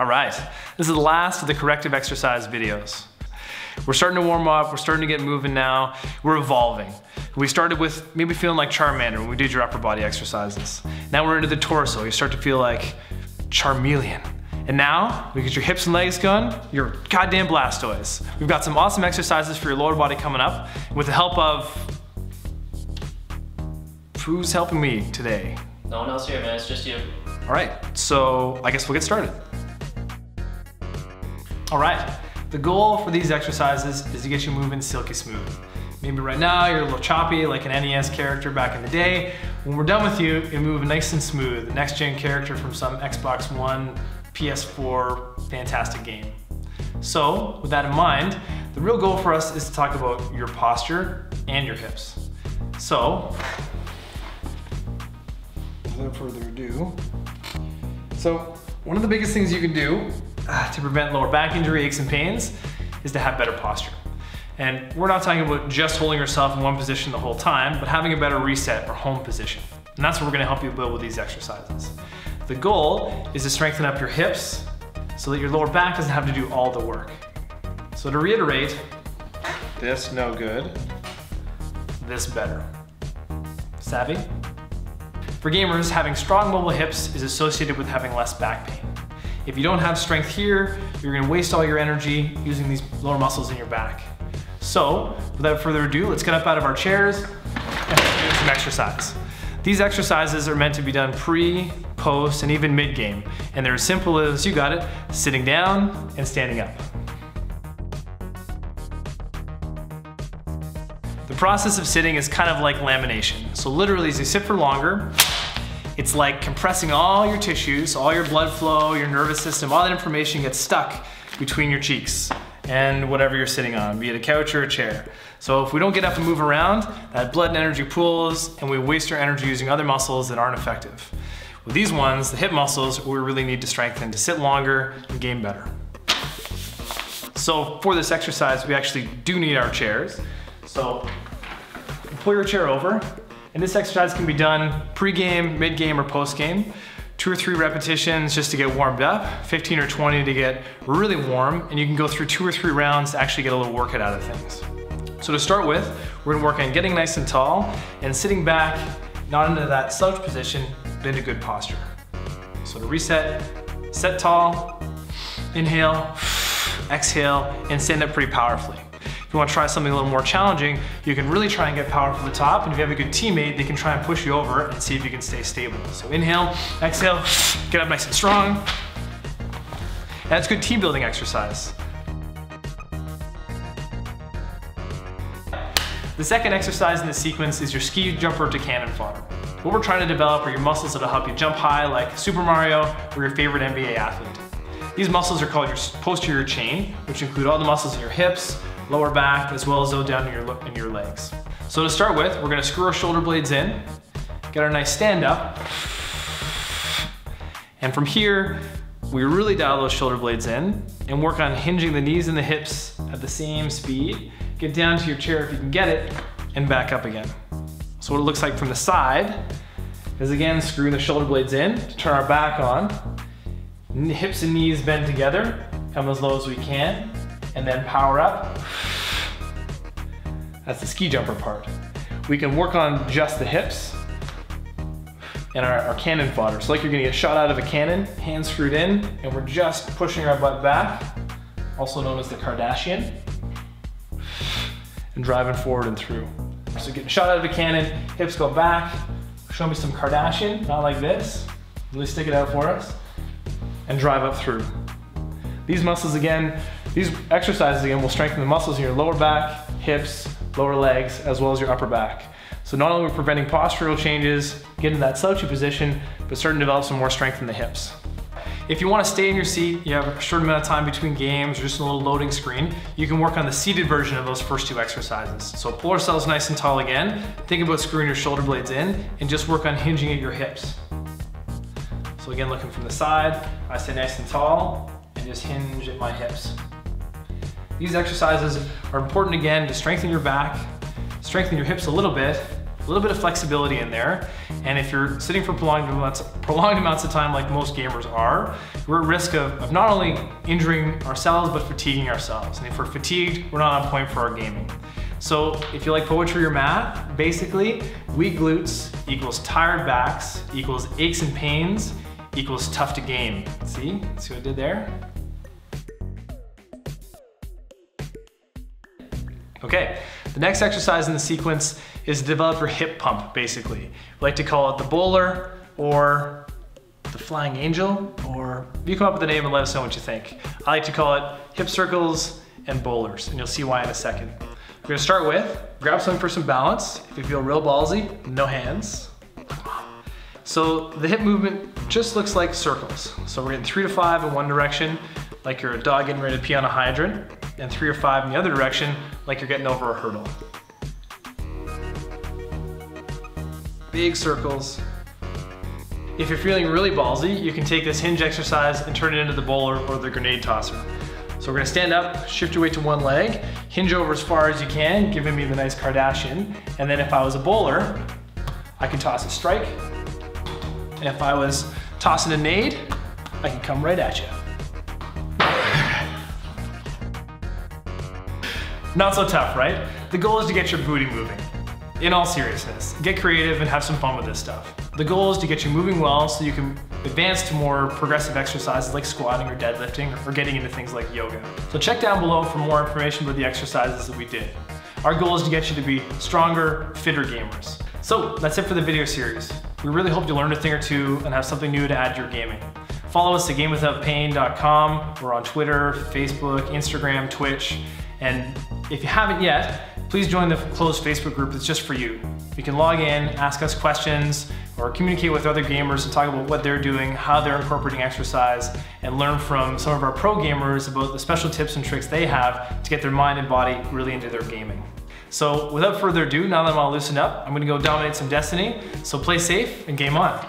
All right, this is the last of the corrective exercise videos. We're starting to warm up, we're starting to get moving now, we're evolving. We started with maybe feeling like Charmander when we did your upper body exercises. Now we're into the torso, you start to feel like Charmeleon. And now, we get your hips and legs going, you're goddamn Blastoise. We've got some awesome exercises for your lower body coming up with the help of... Who's helping me today? No one else here, man, it's just you. All right, so I guess we'll get started. All right, the goal for these exercises is to get you moving silky smooth. Maybe right now you're a little choppy like an NES character back in the day. When we're done with you, you move nice and smooth, the next gen character from some Xbox One, PS4, fantastic game. So with that in mind, the real goal for us is to talk about your posture and your hips. So, without further ado, one of the biggest things you can do to prevent lower back injury, aches and pains is to have better posture. And we're not talking about just holding yourself in one position the whole time, but having a better reset or home position. And that's what we're gonna help you build with these exercises. The goal is to strengthen up your hips so that your lower back doesn't have to do all the work. So to reiterate, this no good, this better. Savvy? For gamers, having strong mobile hips is associated with having less back pain. If you don't have strength here, you're gonna waste all your energy using these lower muscles in your back. So, without further ado, let's get up out of our chairs and do some exercise. These exercises are meant to be done pre, post, and even mid-game. And they're as simple as, you got it, sitting down and standing up. The process of sitting is kind of like lamination. So literally, as you sit for longer, it's like compressing all your tissues, all your blood flow, your nervous system, all that information gets stuck between your cheeks and whatever you're sitting on, be it a couch or a chair. So if we don't get up and move around, that blood and energy pools and we waste our energy using other muscles that aren't effective. With these ones, the hip muscles, we really need to strengthen to sit longer and gain better. So for this exercise, we actually do need our chairs. So pull your chair over, and this exercise can be done pre-game, mid-game, or post-game. 2 or 3 repetitions just to get warmed up, 15 or 20 to get really warm, and you can go through 2 or 3 rounds to actually get a little workout out of things. So to start with, we're gonna work on getting nice and tall and sitting back, not into that slouch position, but into good posture. So to reset, set tall, inhale, exhale, and stand up pretty powerfully. If you want to try something a little more challenging, you can really try and get power from the top, and if you have a good teammate, they can try and push you over and see if you can stay stable. So inhale, exhale, get up nice and strong. And that's good team building exercise. The second exercise in the sequence is your ski jumper to cannon fodder. What we're trying to develop are your muscles that'll help you jump high like Super Mario or your favorite NBA athlete. These muscles are called your posterior chain, which include all the muscles in your hips, lower back, as well as those down in your legs. So to start with, we're gonna screw our shoulder blades in, get our nice stand up, and from here, we really dial those shoulder blades in and work on hinging the knees and the hips at the same speed. Get down to your chair if you can get it, and back up again. So what it looks like from the side is, again, screwing the shoulder blades in to turn our back on, hips and knees bend together, come as low as we can, and then power up. That's the ski jumper part. We can work on just the hips and our cannon fodder. So like you're gonna get shot out of a cannon, hands screwed in, and we're just pushing our butt back, also known as the Kardashian, and driving forward and through. So getting shot out of a cannon, hips go back, show me some Kardashian, not like this, really stick it out for us, and drive up through. These muscles again, these exercises again will strengthen the muscles in your lower back, hips, lower legs, as well as your upper back. So not only are we preventing postural changes, get into that slouchy position, but starting to develop some more strength in the hips. If you want to stay in your seat, you have a short amount of time between games or just a little loading screen, you can work on the seated version of those first 2 exercises. So pull ourselves nice and tall again, think about screwing your shoulder blades in, and just work on hinging at your hips. So again, looking from the side, I stay nice and tall, and just hinge at my hips. These exercises are important again to strengthen your back, strengthen your hips a little bit, a little bit of flexibility in there. And if you're sitting for prolonged amounts of time like most gamers are, we're at risk of not only injuring ourselves, but fatiguing ourselves. And if we're fatigued, we're not on point for our gaming. So if you like poetry or math, basically, weak glutes equals tired backs equals aches and pains equals tough to game. See what I did there? Okay, the next exercise in the sequence is to develop your hip pump, basically. We like to call it the bowler or the flying angel, or you come up with a name and let us know what you think. I like to call it hip circles and bowlers, and you'll see why in a second. We're gonna start with, grab something for some balance. If you feel real ballsy, no hands. So the hip movement just looks like circles. So we're getting 3 to 5 in one direction, like you're a dog getting ready to pee on a hydrant, and 3 or 5 in the other direction, like you're getting over a hurdle. Big circles. If you're feeling really ballsy, you can take this hinge exercise and turn it into the bowler or the grenade tosser. So we're gonna stand up, shift your weight to one leg, hinge over as far as you can, giving me the nice Kardashian. And then if I was a bowler, I could toss a strike. And if I was tossing a nade, I could come right at you. Not so tough, right? The goal is to get your booty moving. In all seriousness, get creative and have some fun with this stuff. The goal is to get you moving well so you can advance to more progressive exercises like squatting or deadlifting or getting into things like yoga. So check down below for more information about the exercises that we did. Our goal is to get you to be stronger, fitter gamers. So that's it for the video series. We really hope you learned a thing or two and have something new to add to your gaming. Follow us at gamewithoutpain.com. We're on Twitter, Facebook, Instagram, Twitch. And if you haven't yet, please join the closed Facebook group that's just for you. You can log in, ask us questions, or communicate with other gamers and talk about what they're doing, how they're incorporating exercise, and learn from some of our pro gamers about the special tips and tricks they have to get their mind and body really into their gaming. So without further ado, now that I'm all loosened up, I'm gonna go dominate some Destiny. So play safe and game on.